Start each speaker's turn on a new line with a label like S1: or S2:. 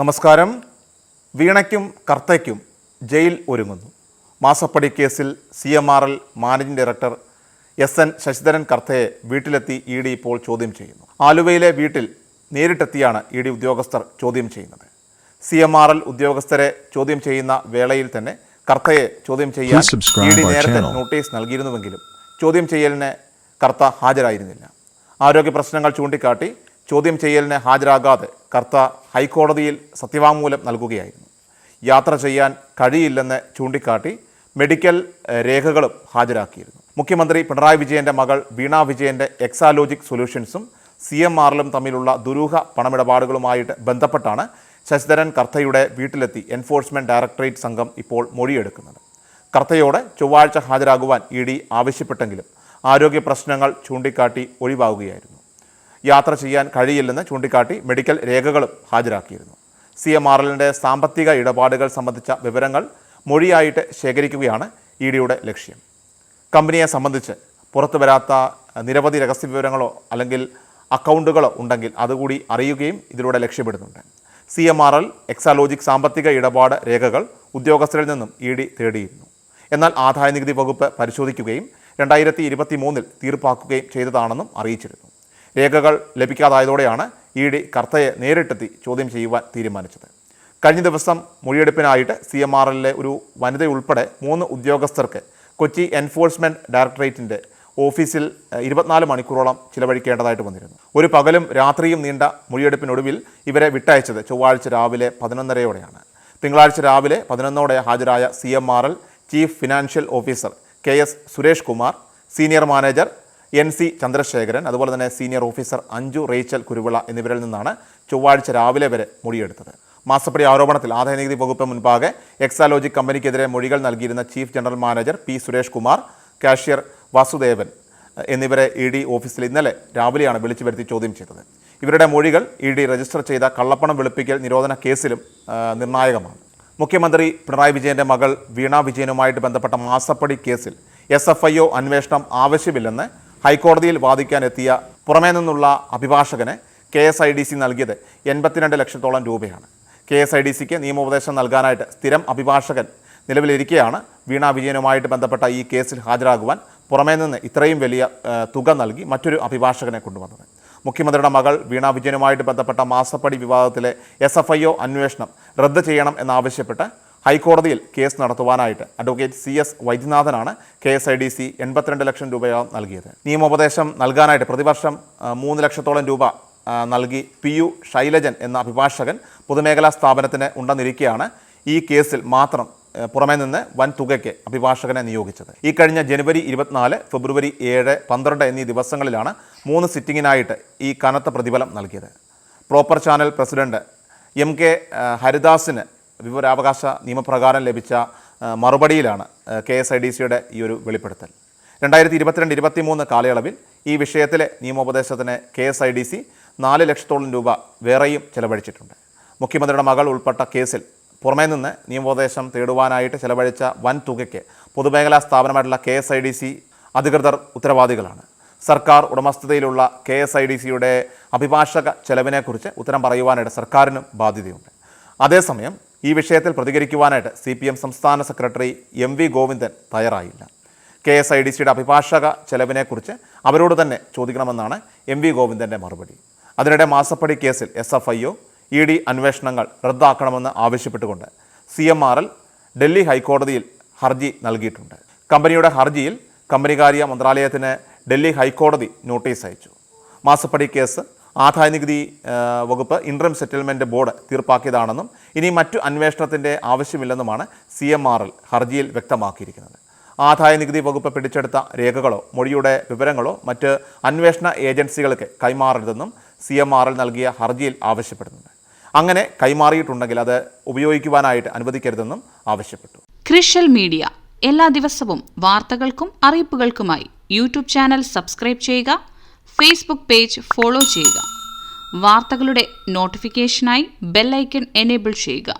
S1: നമസ്കാരം. വീണയ്ക്കും കർത്തയ്ക്കും ജയിൽ ഒരുങ്ങുന്നു. മാസപ്പടി കേസിൽ CMRL managing director SN Sasidharan കർത്തയെ വീട്ടിലെത്തി ED ഇപ്പോൾ ചോദ്യം ചെയ്യുന്നു. ആലുവയിലെ വീട്ടിൽ നേരിട്ടെത്തിയാണ് ED ഉദ്യോഗസ്ഥർ ചോദ്യം ചെയ്യുന്നത്. CMRL ഉദ്യോഗസ്ഥരെ ചോദ്യം ചെയ്യുന്ന വേളയിൽ തന്നെ കർത്തയെ ചോദ്യം ചെയ്യാൻ ED നേരത്തെ നോട്ടീസ് നൽകിയിരുന്നുവെങ്കിലും ചോദ്യം ചെയ്യലിന് കർത്ത ഹാജരായിരുന്നില്ല. ആരോഗ്യ പ്രശ്നങ്ങൾ ചൂണ്ടിക്കാട്ടി ചോദ്യം ചെയ്യലിന് ഹാജരാകാതെ കർത്ത ഹൈക്കോടതിയിൽ സത്യവാങ്മൂലം നൽകുകയായിരുന്നു. യാത്ര ചെയ്യാൻ കഴിയില്ലെന്ന് ചൂണ്ടിക്കാട്ടി മെഡിക്കൽ രേഖകളും ഹാജരാക്കിയിരുന്നു. മുഖ്യമന്ത്രി പിണറായി വിജയൻ്റെ മകൾ വീണ വിജയൻ്റെ എക്സാലോജിക് സൊല്യൂഷൻസും CMRLും തമ്മിലുള്ള ദുരൂഹ പണമിടപാടുകളുമായിട്ട് ബന്ധപ്പെട്ടാണ് ശശിധരൻ കർത്തയുടെ വീട്ടിലെത്തി എൻഫോഴ്സ്മെൻറ്റ് ഡയറക്ടറേറ്റ് സംഘം ഇപ്പോൾ മൊഴിയെടുക്കുന്നത്. കർത്തയോടെ ചൊവ്വാഴ്ച ഹാജരാകുവാൻ ED ആവശ്യപ്പെട്ടെങ്കിലും ആരോഗ്യ പ്രശ്നങ്ങൾ ചൂണ്ടിക്കാട്ടി ഒഴിവാകുകയായിരുന്നു. യാത്ര ചെയ്യാൻ കഴിയില്ലെന്ന് ചൂണ്ടിക്കാട്ടി മെഡിക്കൽ രേഖകളും ഹാജരാക്കിയിരുന്നു. CMRLൻ്റെ സാമ്പത്തിക ഇടപാടുകൾ സംബന്ധിച്ച വിവരങ്ങൾ മൊഴിയായിട്ട് ശേഖരിക്കുകയാണ് EDയുടെ ലക്ഷ്യം. കമ്പനിയെ സംബന്ധിച്ച് പുറത്തു വരാത്ത നിരവധി രഹസ്യ വിവരങ്ങളോ അല്ലെങ്കിൽ അക്കൗണ്ടുകളോ ഉണ്ടെങ്കിൽ അതുകൂടി അറിയുകയും ഇതിലൂടെ ലക്ഷ്യമിടുന്നുണ്ട്. CMRL എക്സാലോജിക് സാമ്പത്തിക ഇടപാട് രേഖകൾ ഉദ്യോഗസ്ഥരിൽ നിന്നും ED തേടിയിരുന്നു. എന്നാൽ ആദായനികുതി വകുപ്പ് പരിശോധിക്കുകയും 2023 തീർപ്പാക്കുകയും ചെയ്തതാണെന്നും അറിയിച്ചിരുന്നു. രേഖകൾ ലഭിക്കാതായതോടെയാണ് ED കർത്തയെ നേരിട്ടെത്തി ചോദ്യം ചെയ്യുവാൻ തീരുമാനിച്ചത്. കഴിഞ്ഞ ദിവസം മൊഴിയെടുപ്പിനായിട്ട് CMRLലെ ഒരു വനിതയുൾപ്പെടെ 3 ഉദ്യോഗസ്ഥർക്ക് കൊച്ചി എൻഫോഴ്സ്മെൻറ്റ് ഡയറക്ടറേറ്റിൻ്റെ ഓഫീസിൽ 24 മണിക്കൂറോളം ചിലവഴിക്കേണ്ടതായിട്ട് വന്നിരുന്നു. ഒരു പകലും രാത്രിയും നീണ്ട മൊഴിയെടുപ്പിനൊടുവിൽ ഇവരെ വിട്ടയച്ചത് ചൊവ്വാഴ്ച രാവിലെ 11:30 തിങ്കളാഴ്ച രാവിലെ 11 ഹാജരായ CMRL chief financial officer KS Suresh Kumar, senior manager NC Chandrasekharan, അതുപോലെ തന്നെ senior officer Anju Rachel Kuruvila എന്നിവരിൽ നിന്നാണ് ചൊവ്വാഴ്ച രാവിലെ വരെ മൊഴിയെടുത്തത്. മാസപ്പടി ആരോപണത്തിൽ ആദായനികുതി വകുപ്പ് മുൻപാകെ എക്സാലോജിക് കമ്പനിക്കെതിരെ മൊഴികൾ നൽകിയിരുന്ന chief general manager P Suresh Kumar, cashier Vasudevan എന്നിവരെ ED ഓഫീസിൽ ഇന്നലെ രാവിലെയാണ് വിളിച്ചു വരുത്തി ചോദ്യം ചെയ്തത്. ഇവരുടെ മൊഴികൾ ED രജിസ്റ്റർ ചെയ്ത കള്ളപ്പണം വെളുപ്പിക്കൽ നിരോധന കേസിലും നിർണായകമാണ്. മുഖ്യമന്ത്രി പിണറായി വിജയൻ്റെ മകൾ വീണ വിജയനുമായിട്ട് ബന്ധപ്പെട്ട മാസപ്പടി കേസിൽ SFIO അന്വേഷണം ആവശ്യമില്ലെന്ന് ഹൈക്കോടതിയിൽ വാദിക്കാനെത്തിയ പുറമേ നിന്നുള്ള അഭിഭാഷകന് KSIDC നൽകിയത് 82 ലക്ഷത്തോളം രൂപയാണ്. KSIDCക്ക് നിയമോപദേശം നൽകാനായിട്ട് സ്ഥിരം അഭിഭാഷകൻ നിലവിലിരിക്കെയാണ് വീണ വിജയനുമായിട്ട് ബന്ധപ്പെട്ട ഈ കേസിൽ ഹാജരാകുവാൻ പുറമേ നിന്ന് ഇത്രയും വലിയ തുക നൽകി മറ്റൊരു അഭിഭാഷകനെ കൊണ്ടുവന്നത്. മുഖ്യമന്ത്രിയുടെ മകൾ വീണ വിജയനുമായിട്ട് ബന്ധപ്പെട്ട മാസപ്പടി വിവാദത്തിലെ SFIO അന്വേഷണം റദ്ദ് ചെയ്യണം എന്നാവശ്യപ്പെട്ട് ഹൈക്കോടതിയിൽ കേസ് നടത്തുവാനായിട്ട് അഡ്വക്കേറ്റ് CS വൈദ്യനാഥനാണ് KSIDC 82 ലക്ഷം രൂപയോളം നൽകിയത്. നിയമോപദേശം നൽകാനായിട്ട് പ്രതിവർഷം 3 ലക്ഷത്തോളം രൂപ നൽകി PU ശൈലജൻ എന്ന അഭിഭാഷകൻ പൊതുമേഖലാ സ്ഥാപനത്തിന് ഉണ്ടെന്നിരിക്കെയാണ് ഈ കേസിൽ മാത്രം പുറമേ നിന്ന് വൻ തുകയ്ക്ക് അഭിഭാഷകനെ നിയോഗിച്ചത്. ഈ കഴിഞ്ഞ ജനുവരി 24, ഫെബ്രുവരി 7, 12 എന്നീ ദിവസങ്ങളിലാണ് 3 സിറ്റിങ്ങിനായിട്ട് ഈ കനത്ത പ്രതിഫലം നൽകിയത്. പ്രോപ്പർ ചാനൽ പ്രസിഡന്റ് MK ഹരിദാസിന് വിവരാവകാശ നിയമപ്രകാരം ലഭിച്ച മറുപടിയിലാണ് KSIDCയുടെ ഈ ഒരു വെളിപ്പെടുത്തൽ. 2022-23 കാലയളവിൽ ഈ വിഷയത്തിലെ നിയമോപദേശത്തിന് KSIDC 4 ലക്ഷത്തോളം രൂപ വേറെയും ചെലവഴിച്ചിട്ടുണ്ട്. മുഖ്യമന്ത്രിയുടെ മകൾ ഉൾപ്പെട്ട കേസിൽ പുറമേ നിന്ന് നിയമോപദേശം തേടുവാനായിട്ട് ചെലവഴിച്ച വൻ തുകയ്ക്ക് പൊതുമേഖലാ സ്ഥാപനമായിട്ടുള്ള KSIDC അധികൃതർ ഉത്തരവാദികളാണ്. സർക്കാർ ഉടമസ്ഥതയിലുള്ള KSIDCയുടെ അഭിഭാഷക ചെലവിനെക്കുറിച്ച് ഉത്തരം പറയുവാനായിട്ട് സർക്കാരിനും ബാധ്യതയുണ്ട്. അതേസമയം ഈ വിഷയത്തിൽ പ്രതികരിക്കുവാനായിട്ട് CPM സംസ്ഥാന സെക്രട്ടറി MV ഗോവിന്ദൻ തയ്യാറായില്ല. KSIDCയുടെ അഭിഭാഷക ചെലവിനെക്കുറിച്ച് അവരോട് തന്നെ ചോദിക്കണമെന്നാണ് MV ഗോവിന്ദൻ്റെ മറുപടി. അതിനിടെ മാസപ്പടി കേസിൽ SFIO ED അന്വേഷണങ്ങൾ റദ്ദാക്കണമെന്ന് ആവശ്യപ്പെട്ടുകൊണ്ട് CMRL ഡൽഹി ഹൈക്കോടതിയിൽ ഹർജി നൽകിയിട്ടുണ്ട്. കമ്പനിയുടെ ഹർജിയിൽ കമ്പനികാര്യ മന്ത്രാലയത്തിന് ഡൽഹി ഹൈക്കോടതി നോട്ടീസ് അയച്ചു. മാസപ്പടി കേസ് ആദായനികുതി വകുപ്പ് ഇൻട്രം സെറ്റിൽമെൻറ്റ് ബോർഡ് തീർപ്പാക്കിയതാണെന്നും ഇനി മറ്റു അന്വേഷണത്തിൻ്റെ ആവശ്യമില്ലെന്നുമാണ് CMRL ഹർജിയിൽ വ്യക്തമാക്കിയിരിക്കുന്നത്. ആദായനികുതി വകുപ്പ് പിടിച്ചെടുത്ത രേഖകളോ മൊഴിയുടെ വിവരങ്ങളോ മറ്റ് അന്വേഷണ ഏജൻസികൾക്ക് കൈമാറരുതെന്നും CMRL നൽകിയ ഹർജിയിൽ ആവശ്യപ്പെടുന്നുണ്ട്. അങ്ങനെ കൈമാറിയിട്ടുണ്ടെങ്കിൽ അത് ഉപയോഗിക്കുവാനായിട്ട് അനുവദിക്കരുതെന്നും ആവശ്യപ്പെട്ടു.
S2: ക്രിഷ്യൽ മീഡിയ എല്ലാ ദിവസവും വാർത്തകൾക്കും അറിയിപ്പുകൾക്കുമായി YouTube ചാനൽ സബ്സ്ക്രൈബ് ചെയ്യുക, ഫേസ്ബുക്ക് പേജ് ഫോളോ ചെയ്യുക. വാർത്തകളുടെ നോട്ടിഫിക്കേഷനായി ബെൽ ഐക്കൺ എനേബിൾ ചെയ്യുക.